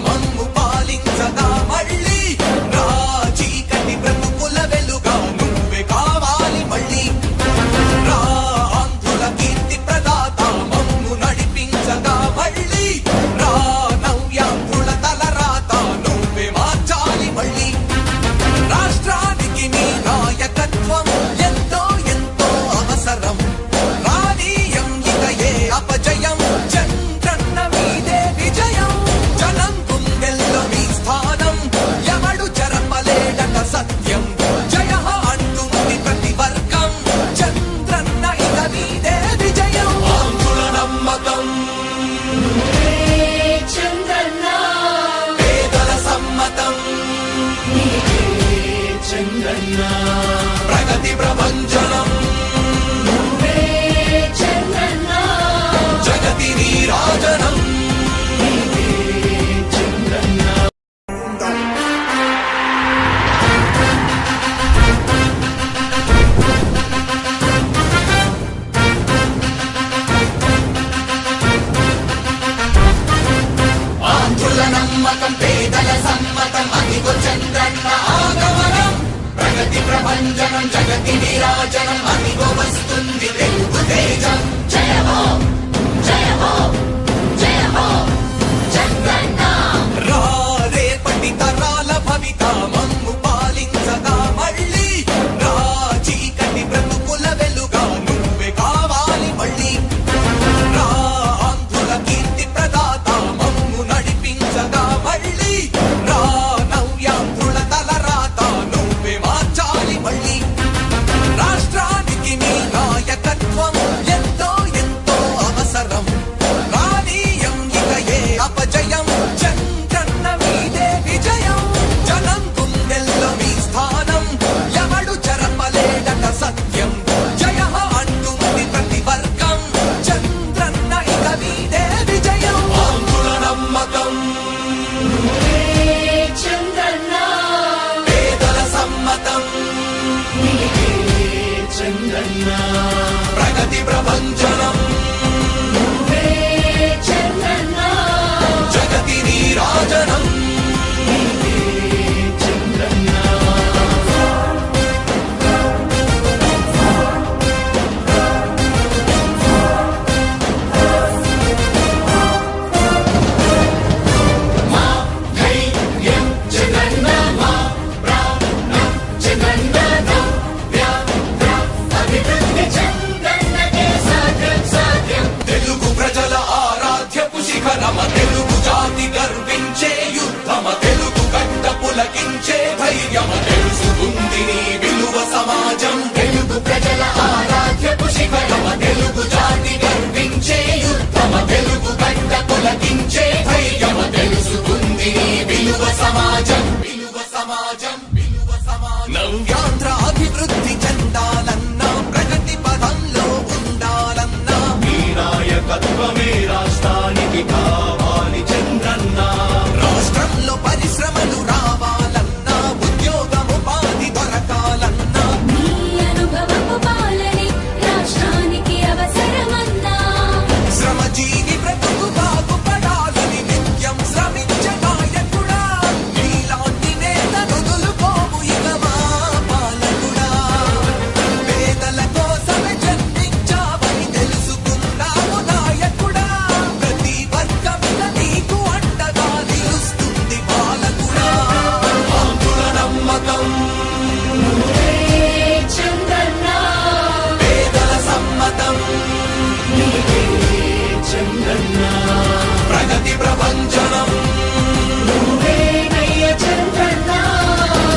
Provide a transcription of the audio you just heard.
మమ్ము పాలించగా మళ్ళీ రా చీకటి బ్రతుకుల వెలుగా నువ్వే కావాలి మళ్ళీ రా ఆంధ్రుల కీర్తి ప్రదాత మమ్ము నడిపించగా మళ్ళీ రా నవ్యాంధ్రుల తలరాత నువ్వే మార్చాలి మళ్ళీ రాష్ట్రానికి నీ నాయకత్వం ఎంతో ఎంతో అవసరం రానీయం ఇక ఏ అపజయం చంద్రన్న మీదే విజయం జనం గుండెల్లో మీ స్థానం ఎవడు చెరపలేడట సత్యం జయ అంటుంది ప్రతి వర్గం చంద్రన్న ఇక మీదే విజయం ఆంధ్రుల నమ్మకం చంద్రన్న పేదల సమ్మతం చంద్రన్న ప్రగతి ప్రభంజనం చంద్రన్న జగతి నీరాజనం చంద్రన్న ఆంధ్రుల నమ్మకం పేదల సమ్మతం అదిగో చంద్రన్న ఆగమనం ప్రగతి ప్రభంజనం జగతి